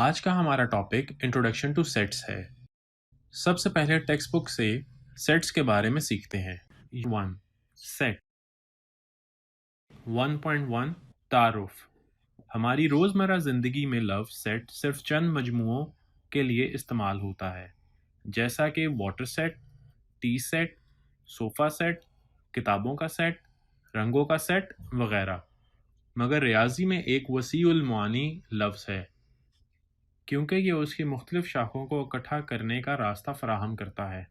आज का हमारा टॉपिक इंट्रोडक्शन टू सेट्स है। सबसे पहले टेक्स्ट बुक से सेट्स के बारे में सीखते हैं। 1. सेट 1.1 तारुफ। हमारी रोज़मर्रा ज़िंदगी में लफ्ज़ सेट सिर्फ चंद मजमुओं के लिए इस्तेमाल होता है, जैसा कि water set, T set, sofa set, किताबों का सेट, रंगों का सेट वगैरह। मगर रियाजी में एक वसीउल मानी लफ्ज़ है, क्योंकि ये उसकी मुख्तलिफ शाखों को इकट्ठा करने का रास्ता फराहम करता है।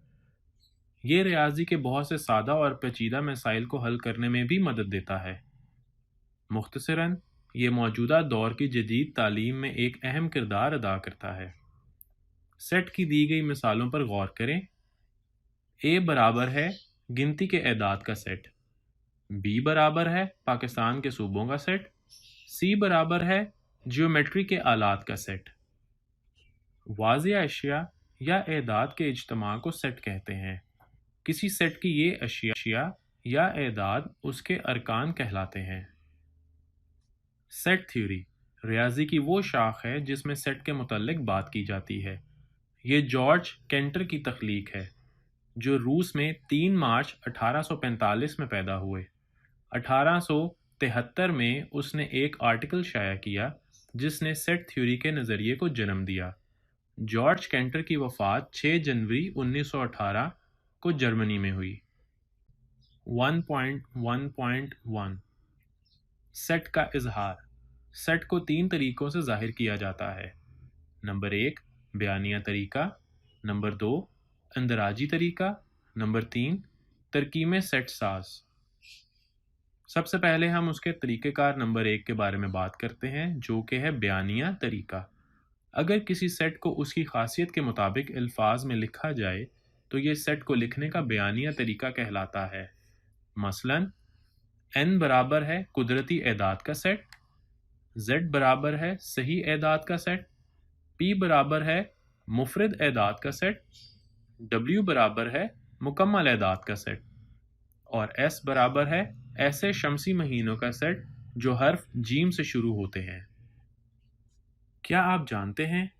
ये रियाजी के बहुत से सादा और पेचीदा मसाइल को हल करने में भी मदद देता है। मुख्तसरन, ये मौजूदा दौर की जदीद तालीम में एक अहम किरदार अदा करता है। सेट की दी गई मिसालों पर गौर करें। ए बराबर है गिनती के एदाद का सेट, बी बराबर है पाकिस्तान के सूबों का सेट, सी बराबर है जियोमेट्री के आलात का सेट। वाज़िया अशिया या एदाद के इज्तमा को सेट कहते हैं। किसी सेट की ये अशिया या एदाद उसके अरकान कहलाते हैं। सेट थ्योरी रियाजी की वो शाख है जिसमें सेट के मुतल्लिक बात की जाती है। ये जॉर्ज केंटर की तख्लीक है, जो रूस में 3 मार्च 1845 में पैदा हुए। 1873 में उसने एक आर्टिकल शाया किया जिसने सेट थ्योरी के नज़रिए को जन्म दिया। जॉर्ज केंटर की वफ़ात 6 जनवरी 1918 को जर्मनी में हुई। 1.1.1 सेट का इजहार। सेट को 3 तरीकों से जाहिर किया जाता है। नंबर 1 बयानिया तरीका, नंबर 2 अंदराजी तरीका, नंबर 3 तरकीब सेट साज। सबसे पहले हम उसके तरीक़ेकार नंबर 1 के बारे में बात करते हैं, जो कि है बयानिया तरीका। अगर किसी सेट को उसकी खासियत के मुताबिक अल्फाज में लिखा जाए तो ये सेट को लिखने का बयानिया तरीका कहलाता है। मसलन n बराबर है कुदरती एदाद का सेट, z बराबर है सही एदाद का सेट, p बराबर है मुफरद एदाद का सेट, w बराबर है मुकम्मल एदाद का सेट और s बराबर है ऐसे शमसी महीनों का सेट जो हर्फ जीम से शुरू होते हैं। क्या आप जानते हैं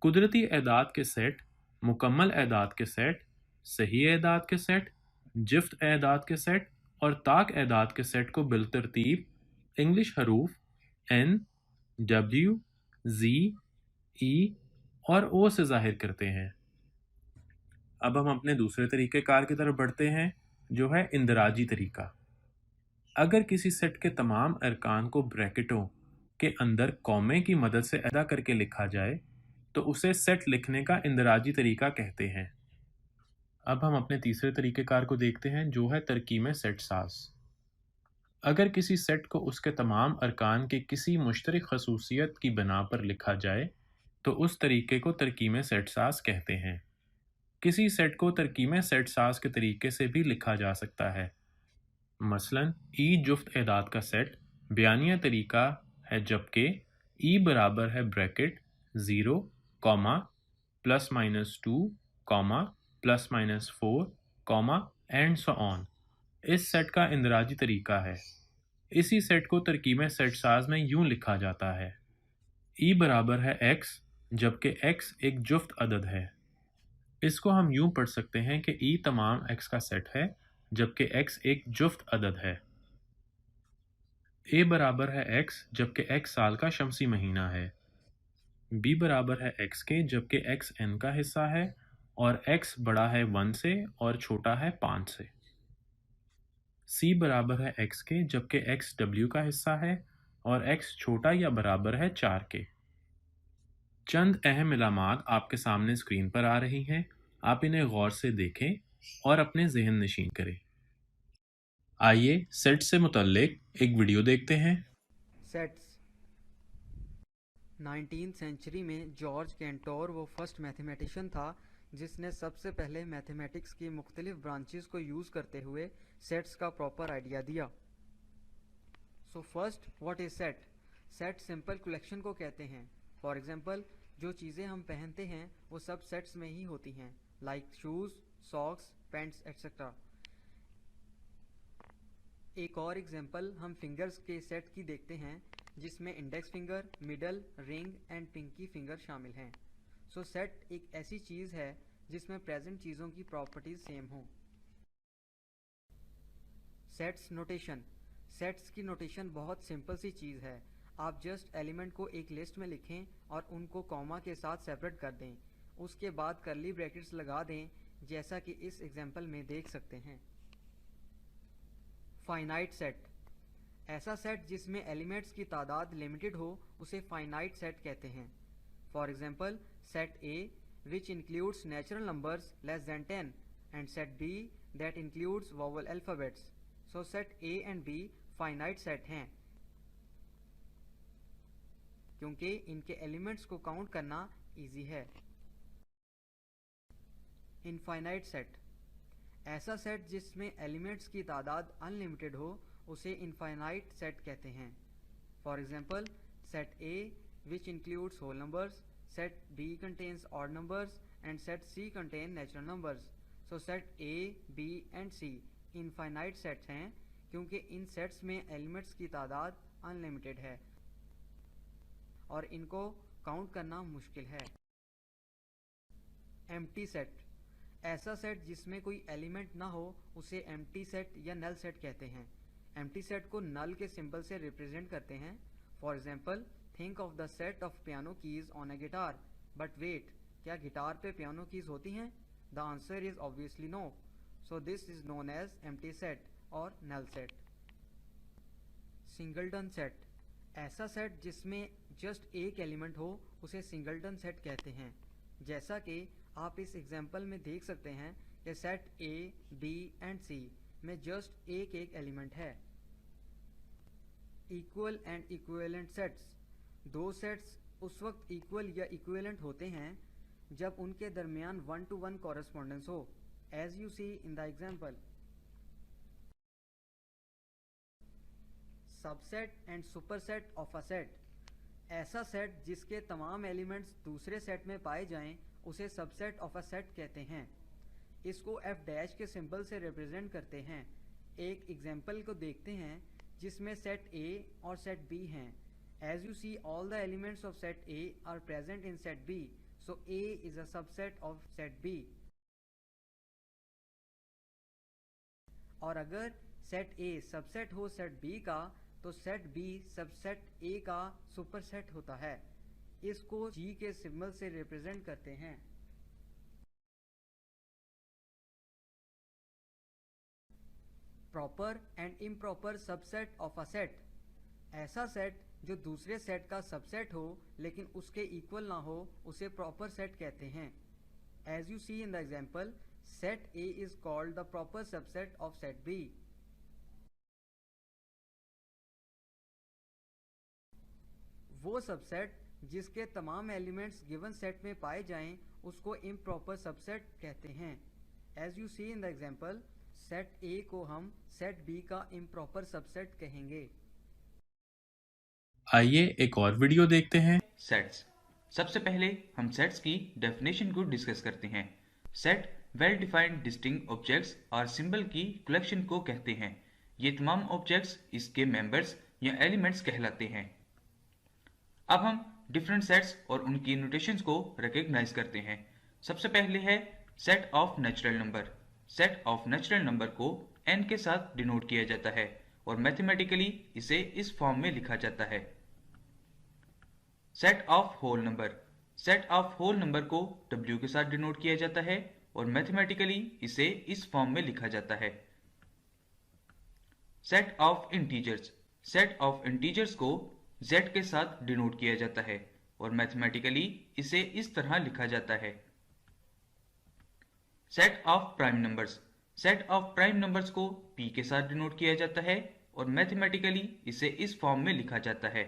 कुदरती एदाद के सेट, मुकम्मल एदाद के सेट, सही एदाद के सेट, जिफ्त एदाद के सेट और ताक एदाद के सेट को बिलतरतीब इंग्लिश हरूफ N, W, Z, E और O से जाहिर करते हैं। अब हम अपने दूसरे तरीक़ेकार की तरफ बढ़ते हैं, जो है इंदराजी तरीका। अगर किसी सेट के तमाम अरकान को ब्रैकेटों के अंदर कॉमे की मदद से अदा करके लिखा जाए तो उसे सेट लिखने का इंदराजी तरीका कहते हैं। अब हम अपने तीसरे तरीक़ेकार को देखते हैं, जो है तरकीब सेट साज। अगर किसी सेट को उसके तमाम अरकान के किसी मुश्तरक खसूसियत की बिना पर लिखा जाए तो उस तरीके को तरकीब सेट साज कहते हैं। किसी सेट को तरकीब सेट साज के तरीके से भी लिखा जा सकता है। मसलन ई जुफ्त एदाद का सेट बयानिया तरीका है, जबकि ई बराबर है ब्रैकेट 0, +-2, +-4, एंड सो ऑन। इस सेट का इंदराजी तरीका है। इसी सेट को तरकीब सेट साज में यूं लिखा जाता है। ई बराबर है x, जबकि x एक जुफ्त अदद है। इसको हम यूं पढ़ सकते हैं कि ई तमाम x का सेट है, जबकि x एक जुफ्त अदद है। a बराबर है x, जबकि x साल का शमसी महीना है। b बराबर है x के, जबकि x n का हिस्सा है और x बड़ा है 1 से और छोटा है 5 से। c बराबर है x के, जबकि x w का हिस्सा है और x छोटा या बराबर है 4 के। चंद अहम इलामात आपके सामने स्क्रीन पर आ रही हैं। आप इन्हें गौर से देखें और अपने जहन नशीन करें। आइए सेट से मुतल्लिक एक वीडियो देखते हैं। सेट्स 19th सेंचुरी में जॉर्ज कैंटोर वो फर्स्ट मैथमेटिशियन था जिसने सबसे पहले मैथमेटिक्स की मुख्तलिफ ब्रांचेस को यूज़ करते हुए सेट्स का प्रॉपर आइडिया दिया। So first, what is set? Set simple collection को कहते हैं। फॉर एग्जांपल, जो चीज़ें हम पहनते हैं वो सब सेट्स में ही होती हैं, like shoes, socks, pants etcetera. एक और एग्जांपल हम फिंगर्स के सेट की देखते हैं। जिसमें index finger, middle, ring and pinky finger शामिल हैं। सो सेट एक ऐसी चीज़ है जिसमें प्रेजेंट चीज़ों की प्रॉपर्टीज सेम हों। Sets notation. सेट्स की नोटेशन बहुत सिंपल सी चीज़ है। आप जस्ट एलिमेंट को एक लिस्ट में लिखें और उनको कॉमा के साथ सेपरेट कर दें। उसके बाद कर्ली ब्रैकेट्स लगा दें, जैसा कि इस एग्जांपल में देख सकते हैं। Finite set. ऐसा सेट जिसमें एलिमेंट्स की तादाद लिमिटेड हो उसे फाइनाइट सेट कहते हैं। For example, set A which includes natural numbers less than 10 and set B that includes vowel alphabets. So set A and B finite set हैं क्योंकि इनके एलिमेंट्स को काउंट करना इजी है। Infinite set. ऐसा set जिसमें एलिमेंट्स की तादाद अनलिमिटेड हो उसे इनफाइनाइट सेट कहते हैं। For example, set A which includes whole numbers, set B contains odd numbers and set C contain natural numbers. So set A, B and C infinite sets हैं क्योंकि इन sets में elements की तादाद unlimited है और इनको काउंट करना मुश्किल है। Empty set. ऐसा सेट जिसमें कोई एलिमेंट ना हो उसे एम्प्टी सेट या नल सेट कहते हैं। एम्प्टी सेट को नल के सिंबल से रिप्रेजेंट करते हैं। For example, think of the set of piano keys on a guitar. But wait, क्या गिटार पे पियानो कीज होती हैं? The answer is obviously no. So this is known as empty set और null set. Singleton set. ऐसा set जिसमें just एक element हो उसे सिंगलटन सेट कहते हैं। जैसा कि आप इस एग्जांपल में देख सकते हैं कि set A, B and C में जस्ट एक एलिमेंट है। Equal and equivalent sets. दो सेट्स उस वक्त इक्वल या इक्विवेलेंट होते हैं जब उनके दरमियान 1-to-1 कॉरेस्पॉन्डेंस हो, as you see in the example. Subset and superset of a set. ऐसा सेट जिसके तमाम एलिमेंट्स दूसरे सेट में पाए जाएं उसे सबसेट ऑफ अ सेट कहते हैं। इसको F डैश के सिंबल से रिप्रेजेंट करते हैं। एक एग्जांपल को देखते हैं जिसमें सेट A और सेट B हैं। As you see, all the elements of set A are present in set B, so A is a subset of set B. और अगर सेट A सबसेट हो सेट B का तो set B subset A का superset होता है। इसको G के सिंबल से रिप्रेजेंट करते हैं। Proper and improper subset of a set. ऐसा सेट जो दूसरे सेट का सबसेट हो लेकिन उसके इक्वल ना हो उसे प्रॉपर सेट कहते हैं। As you see in the example, set A is called the proper subset of set B। वो सबसेट जिसके तमाम एलिमेंट्स गिवन सेट में पाए जाएं उसको इम्प्रॉपर सबसेट कहते हैं। As you see in the example, set A को हम सेट B का इम्प्रॉपर सबसेट कहेंगे। आइए एक और वीडियो देखते हैं। सेट्स। सबसे पहले हम सेट्स की डेफिनेशन को डिस्कस करते हैं। Set well defined distinct objects और सिंबल की कलेक्शन को कहते हैं। ये तमाम ऑब्जेक्ट्स इसके मेंबर्स या एलिमेंट्स कहलाते हैं। अब हम डिफरेंट सेट्स और उनकी नोटेशंस को रिकॉग्नाइज करते हैं। सबसे पहले है set of natural number. Set of natural number को n के साथ डिनोट किया जाता है और मैथमेटिकली इसे इस फॉर्म में लिखा जाता है। Set of whole number. Set of whole number को w के साथ डिनोट किया जाता है और मैथमेटिकली इसे इस फॉर्म में लिखा जाता है। Set of integers. Set of integers को z के साथ डिनोट किया जाता है और मैथमेटिकली इसे इस तरह लिखा जाता है। Set of prime numbers. Set of prime numbers को p के साथ डिनोट किया जाता है और मैथमेटिकली इसे इस फॉर्म में लिखा जाता है।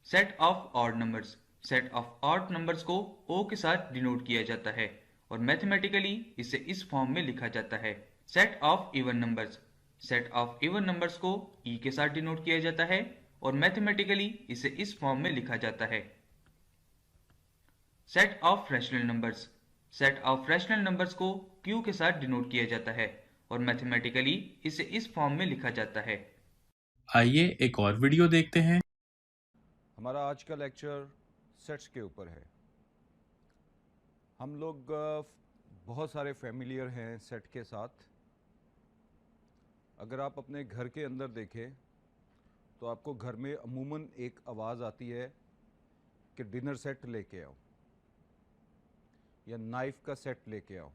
Set of odd numbers. Set of odd numbers को o के साथ डिनोट किया जाता है और मैथमेटिकली इसे इस फॉर्म में लिखा जाता है। Set of even numbers. Set of even numbers को e के साथ डिनोट किया जाता है और मैथमेटिकली इसे इस फॉर्म में लिखा जाता है। Set of rational numbers. Set of rational numbers को q के साथ डिनोट किया जाता है और मैथमेटिकली इसे इस फॉर्म में लिखा जाता है। आइए एक और वीडियो देखते हैं। हमारा आज का लेक्चर सेट्स के ऊपर है। हम लोग बहुत सारे फेमिलियर हैं सेट के साथ। अगर आप अपने घर के अंदर देखें तो आपको घर में अमूमन एक आवाज़ आती है कि डिनर सेट लेके आओ या नाइफ़ का सेट लेके आओ,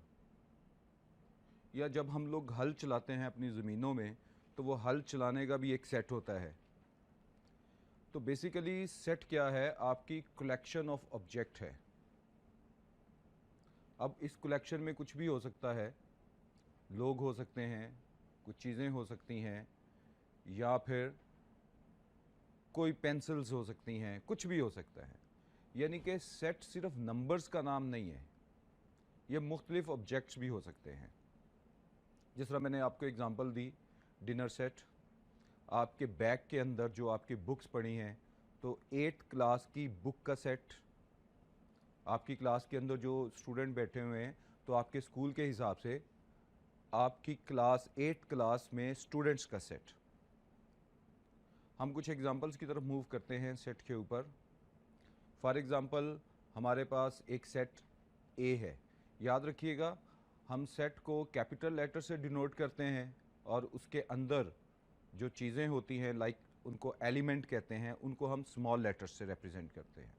या जब हम लोग हल चलाते हैं अपनी ज़मीनों में तो वो हल चलाने का भी एक सेट होता है। तो बेसिकली सेट क्या है? आपकी कलेक्शन ऑफ ऑब्जेक्ट है। अब इस कलेक्शन में कुछ भी हो सकता है, लोग हो सकते हैं, कुछ चीज़ें हो सकती हैं, या फिर कोई पेंसिल्स हो सकती हैं, कुछ भी हो सकता है। यानी कि सेट सिर्फ नंबर्स का नाम नहीं है, ये मुख्तलिफ ऑब्जेक्ट्स भी हो सकते हैं। जिस तरह मैंने आपको एग्जांपल दी डिनर सेट, आपके बैग के अंदर जो आपकी बुक्स पड़ी हैं तो 8th क्लास की बुक का सेट, आपकी क्लास के अंदर जो स्टूडेंट बैठे हुए हैं तो आपके स्कूल के हिसाब से आपकी क्लास 8th क्लास में स्टूडेंट्स का सेट। हम कुछ एग्जांपल्स की तरफ मूव करते हैं सेट के ऊपर। फॉर एग्जांपल हमारे पास एक सेट ए है। याद रखिएगा हम सेट को कैपिटल लेटर से डिनोट करते हैं और उसके अंदर जो चीज़ें होती हैं लाइक उनको एलिमेंट कहते हैं, उनको हम स्मॉल लेटर्स से रिप्रेजेंट करते हैं।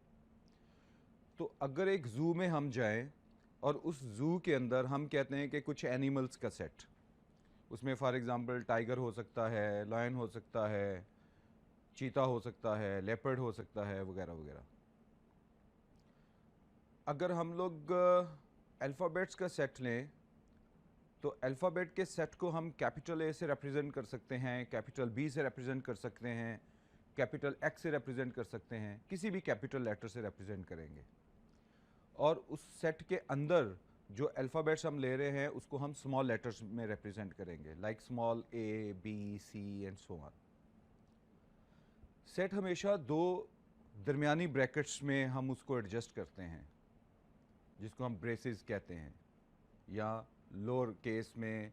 तो अगर एक ज़ू में हम जाएं और उस ज़ू के अंदर हम कहते हैं कि कुछ एनिमल्स का सेट, उसमें फॉर एग्जांपल टाइगर हो सकता है, लायन हो सकता है, चीता हो सकता है, लेपर्ड हो सकता है, वगैरह वगैरह। अगर हम लोग अल्फ़ाबेट्स का सेट लें तो अल्फ़ाबेट के सेट को हम कैपिटल ए से रिप्रेजेंट कर सकते हैं, कैपिटल बी से रिप्रेजेंट कर सकते हैं, कैपिटल एक्स से रिप्रेजेंट कर सकते हैं, किसी भी कैपिटल लेटर से रिप्रेजेंट करेंगे। और उस सेट के अंदर जो अल्फ़ाबेट्स हम ले रहे हैं उसको हम स्मॉल लेटर्स में रिप्रेजेंट करेंगे, like small A, B, C and so on. Set हमेशा दो दरमियानी ब्रैकेट्स में हम उसको एडजस्ट करते हैं, जिसको हम ब्रेसेस कहते हैं, या लोअर केस में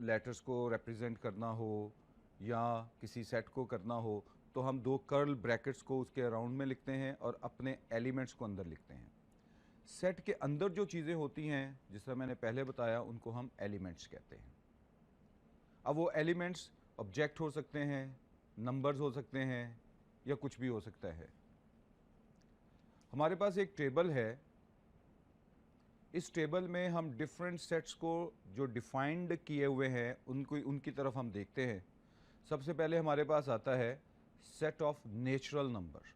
लेटर्स को रिप्रेजेंट करना हो या किसी सेट को करना हो तो हम दो कर्ल ब्रैकेट्स को उसके अराउंड में लिखते हैं और अपने एलिमेंट्स को अंदर लिखते हैं। सेट के अंदर जो चीज़ें होती हैं जिस तरह मैंने पहले बताया उनको हम एलिमेंट्स कहते हैं। अब वो एलिमेंट्स ऑब्जेक्ट हो सकते हैं, नंबर्स हो सकते हैं, या कुछ भी हो सकता है। हमारे पास एक टेबल है। इस टेबल में हम डिफरेंट सेट्स को जो डिफाइंड किए हुए हैं उनकी तरफ हम देखते हैं। सबसे पहले हमारे पास आता है सेट ऑफ नेचुरल नंबर।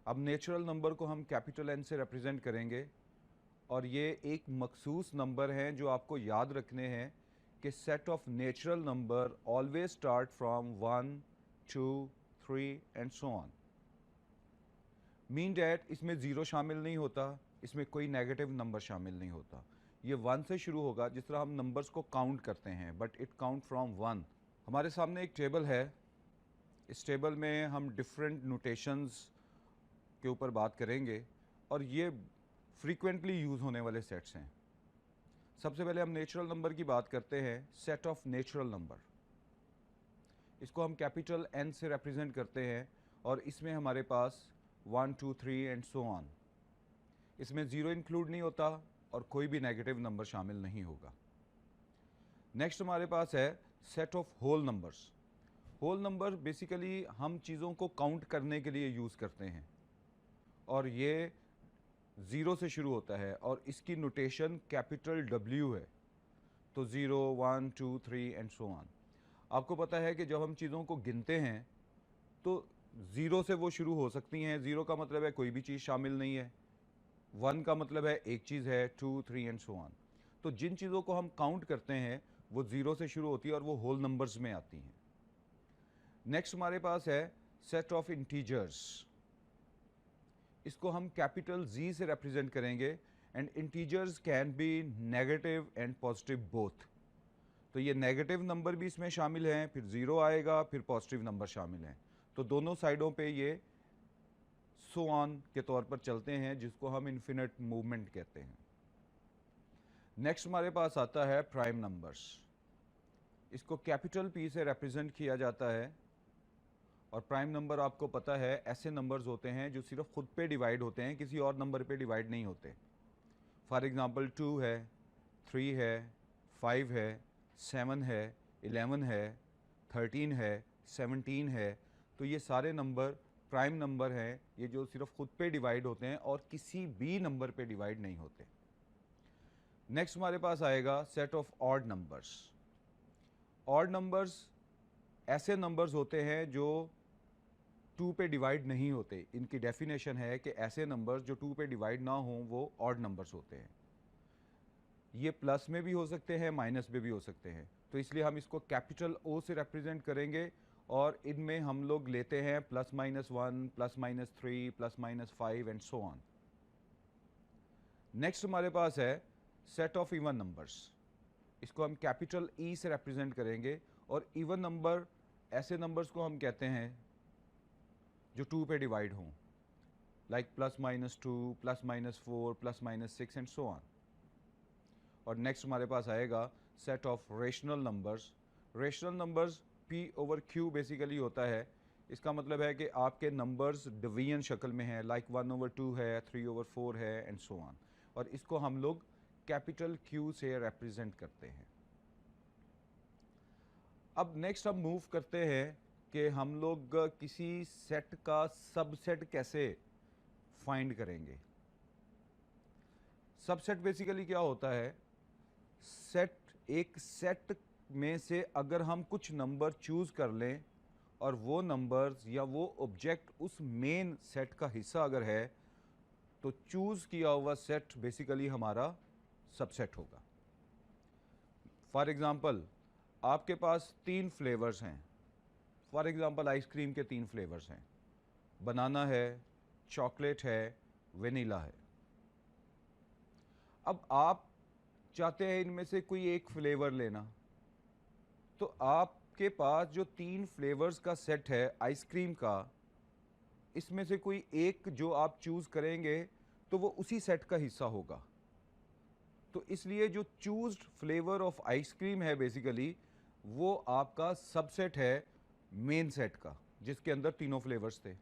अब नेचुरल नंबर को हम कैपिटल एन से रिप्रेजेंट करेंगे और ये एक मखसूस नंबर हैं जो आपको याद रखने हैं कि set of natural number always start from 1, 2, 3 and so on. Mean that इसमें ज़ीरो शामिल नहीं होता, इसमें कोई नेगेटिव नंबर शामिल नहीं होता। ये 1 से शुरू होगा, जिस तरह हम नंबर्स को काउंट करते हैं, बट इट काउंट फ्रॉम 1। हमारे सामने एक टेबल है। इस टेबल में हम डिफरेंट नोटेशंस के ऊपर बात करेंगे और ये फ्रीक्वेंटली यूज़ होने वाले सेट्स हैं। सबसे पहले हम नेचुरल नंबर की बात करते हैं, सेट ऑफ नेचुरल नंबर। इसको हम कैपिटल एन से रिप्रेजेंट करते हैं और इसमें हमारे पास 1, 2, 3 एंड सो ऑन। इसमें ज़ीरो इंक्लूड नहीं होता और कोई भी नेगेटिव नंबर शामिल नहीं होगा। नेक्स्ट हमारे पास है set of whole numbers. Whole number basically हम चीज़ों को काउंट करने के लिए यूज़ करते हैं और ये ज़ीरो से शुरू होता है और इसकी नोटेशन कैपिटल डब्ल्यू है। तो 0, 1, 2, 3 एंड सो ऑन। आपको पता है कि जब हम चीज़ों को गिनते हैं तो ज़ीरो से वो शुरू हो सकती हैं। ज़ीरो का मतलब है कोई भी चीज़ शामिल नहीं है, 1 का मतलब है एक चीज़ है, 2, 3 एंड सो ऑन। तो जिन चीज़ों को हम काउंट करते हैं वो ज़ीरो से शुरू होती है और वो होल नंबर्स में आती हैं। नेक्स्ट हमारे पास है सेट ऑफ इंटीजर्स। इसको हम कैपिटल जी से रिप्रेजेंट करेंगे and integers can be negative and positive both. तो ये नेगेटिव नंबर भी इसमें शामिल हैं, फिर ज़ीरो आएगा, फिर पॉजिटिव नंबर शामिल हैं। तो दोनों साइडों पे ये सो ऑन के तौर पर चलते हैं, जिसको हम इन्फिनिट मूवमेंट कहते हैं। नेक्स्ट हमारे पास आता है प्राइम नंबर्स। इसको कैपिटल पी से रिप्रेजेंट किया जाता है और प्राइम नंबर आपको पता है ऐसे नंबर्स होते हैं जो सिर्फ खुद पे डिवाइड होते हैं, किसी और नंबर पे डिवाइड नहीं होते। फॉर एग्ज़ाम्पल 2 है, 3 है, 5 है, 7 है, 11 है, 13 है, 17 है। तो ये सारे नंबर प्राइम नंबर हैं, ये जो सिर्फ खुद पे डिवाइड होते हैं और किसी भी नंबर पे डिवाइड नहीं होते। नेक्स्ट हमारे पास आएगा set of odd numbers. Odd numbers ऐसे नंबर्स होते हैं जो 2 पे डिवाइड नहीं होते। इनकी डेफिनेशन है कि ऐसे नंबर्स जो 2 पे डिवाइड ना हों वो ऑड नंबर्स होते हैं। ये प्लस में भी हो सकते हैं, माइनस में भी हो सकते हैं। तो इसलिए हम इसको कैपिटल ओ से रिप्रेजेंट करेंगे और इनमें हम लोग लेते हैं +-1, +-3, +-5 एंड सो ऑन। नेक्स्ट हमारे पास है सेट ऑफ इवन नंबर्स। इसको हम कैपिटल ई से रिप्रेजेंट करेंगे और इवन नंबर ऐसे नंबर्स को हम कहते हैं जो 2 पे डिवाइड हों, लाइक +-2, +-4, +-6 एंड सो ऑन। और नेक्स्ट हमारे पास आएगा set of rational numbers. Rational numbers P/Q basically होता है। इसका मतलब है कि आपके नंबर्स डिवीजन शक्ल में हैं, लाइक 1/2 है, 3/4 है एंड सो ऑन। और इसको हम लोग कैपिटल Q से रिप्रेजेंट करते हैं। अब नेक्स्ट हम मूव करते हैं कि हम लोग किसी सेट का सबसेट कैसे फाइंड करेंगे। सबसेट बेसिकली क्या होता है, एक सेट में से अगर हम कुछ नंबर चूज कर लें और वो नंबर्स या वो ऑब्जेक्ट उस मेन सेट का हिस्सा अगर है तो चूज किया हुआ सेट बेसिकली हमारा सबसेट होगा। फॉर एग्जांपल आपके पास 3 फ्लेवर्स हैं। फॉर एग्जांपल आइसक्रीम के 3 फ्लेवर्स हैं, बनाना है, चॉकलेट है, वेनिला है। अब आप चाहते हैं इनमें से कोई एक फ्लेवर लेना, तो आपके पास जो 3 फ्लेवर्स का सेट है आइसक्रीम का, इसमें से कोई एक जो आप चूज करेंगे तो वो उसी सेट का हिस्सा होगा। तो इसलिए जो चूज्ड फ्लेवर ऑफ आइसक्रीम है बेसिकली वो आपका सबसेट है मेन सेट का, जिसके अंदर तीनों फ्लेवर्स थे।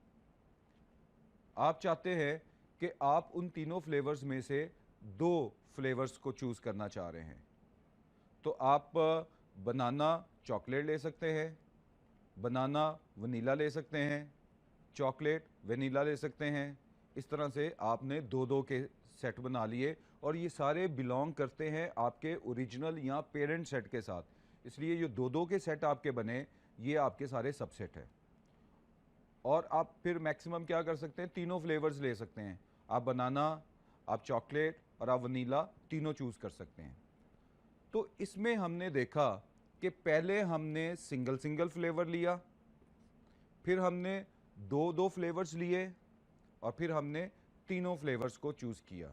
आप चाहते हैं कि आप उन तीनों फ्लेवर्स में से 2 फ्लेवर्स को चूज करना चाह रहे हैं, तो आप बनाना चॉकलेट ले सकते हैं, बनाना वनीला ले सकते हैं, चॉकलेट वनीला ले सकते हैं। इस तरह से आपने 2-2 के सेट बना लिए और ये सारे बिलोंग करते हैं आपके ओरिजिनल या पेरेंट सेट के साथ। इसलिए जो 2-2 के सेट आपके बने ये आपके सारे सबसेट है। और आप फिर मैक्सिमम क्या कर सकते हैं, तीनों फ्लेवर्स ले सकते हैं। आप बनाना, आप चॉकलेट और आप वनीला तीनों चूज कर सकते हैं। तो इसमें हमने देखा कि पहले हमने सिंगल सिंगल फ्लेवर लिया, फिर हमने 2-2 फ्लेवर्स लिए और फिर हमने तीनों फ्लेवर्स को चूज किया।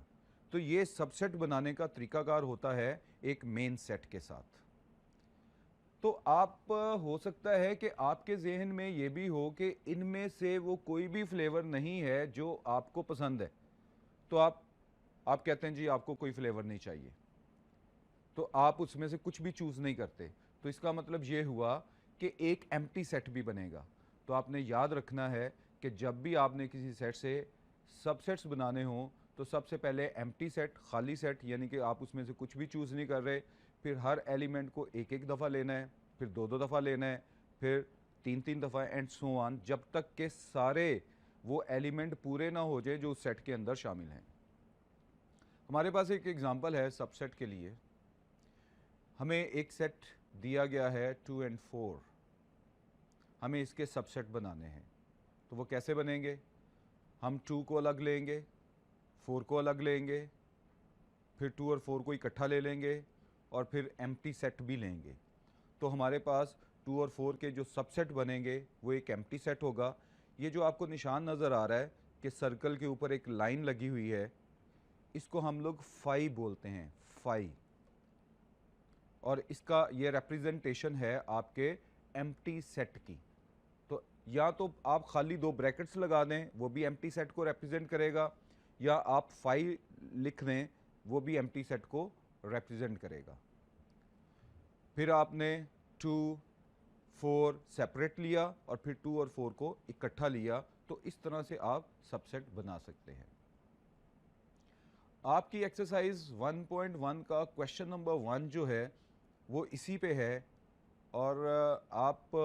तो ये सबसेट बनाने का तरीकाकार होता है एक मेन सेट के साथ। तो आप हो सकता है कि आपके जहन में ये भी हो कि इनमें से वो कोई भी फ्लेवर नहीं है जो आपको पसंद है, तो आप कहते हैं जी आपको कोई फ्लेवर नहीं चाहिए, तो आप उसमें से कुछ भी चूज नहीं करते। तो इसका मतलब ये हुआ कि एक एम्प्टी सेट भी बनेगा। तो आपने याद रखना है कि जब भी आपने किसी सेट से सबसेट्स बनाने हों तो सबसे पहले एम्प्टी सेट, खाली सेट, यानी कि आप उसमें से कुछ भी चूज़ नहीं कर रहे, फिर हर एलिमेंट को एक एक दफ़ा लेना है, फिर 2-2 दफ़ा लेना है, फिर 3-3 दफ़ा एंड सो ऑन, जब तक के सारे वो एलिमेंट पूरे ना हो जाए जो उस सेट के अंदर शामिल हैं। हमारे पास एक एग्जांपल है सबसेट के लिए। हमें एक सेट दिया गया है 2 और 4, हमें इसके सबसेट बनाने हैं। तो वो कैसे बनेंगे, हम 2 को अलग लेंगे, 4 को अलग लेंगे, फिर 2 और 4 को इकट्ठा ले लेंगे और फिर एम्प्टी सेट भी लेंगे। तो हमारे पास 2 और 4 के जो सबसेट बनेंगे वो एक एम्प्टी सेट होगा। ये जो आपको निशान नज़र आ रहा है कि सर्कल के ऊपर एक लाइन लगी हुई है, इसको हम लोग फाई बोलते हैं, फाई, और इसका ये रिप्रेजेंटेशन है आपके एम्प्टी सेट की। तो या तो आप खाली 2 ब्रैकेट्स लगा दें, वो भी एम्प्टी सेट को रिप्रेजेंट करेगा, या आप फाई लिख दें, वो भी एम्प्टी सेट को रिप्रेजेंट करेगा। फिर आपने 2, 4 सेपरेट लिया और फिर 2 और 4 को इकट्ठा लिया, तो इस तरह से आप सबसेट बना सकते हैं। आपकी एक्सरसाइज 1.1 का क्वेश्चन नंबर 1 जो है वो इसी पे है, और आप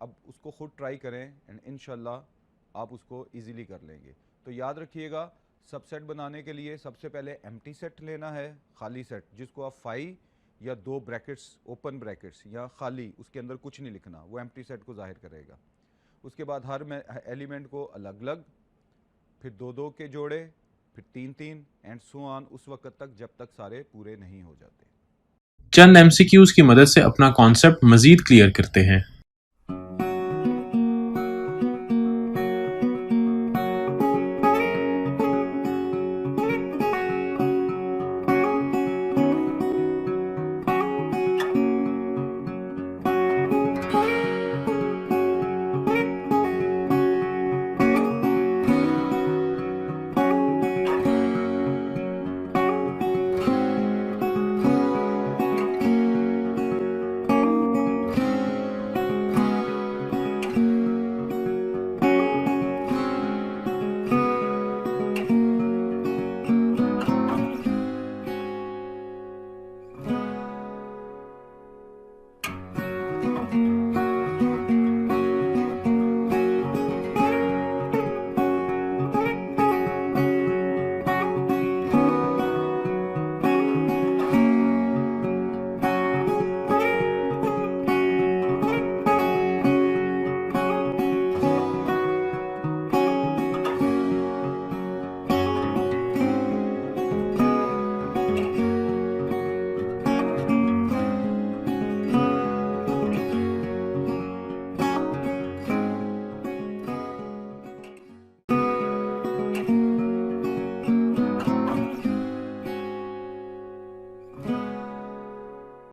अब उसको खुद ट्राई करें एंड इंशाल्लाह आप उसको इजीली कर लेंगे। तो याद रखिएगा, सबसेट बनाने के लिए सबसे पहले एम्प्टी सेट लेना है, खाली सेट, जिसको आप 5 या 2 ब्रैकेट्स, ओपन ब्रैकेट्स या खाली, उसके अंदर कुछ नहीं लिखना, वो एम्प्टी सेट को जाहिर करेगा। उसके बाद हर एलिमेंट को अलग अलग, फिर 2-2 के जोड़े, फिर 3-3 एंड सो ऑन, उस वक्त तक जब तक सारे पूरे नहीं हो जाते। चंद एमसीक्यूज की मदद से अपना कॉन्सेप्ट मजीद क्लियर करते हैं।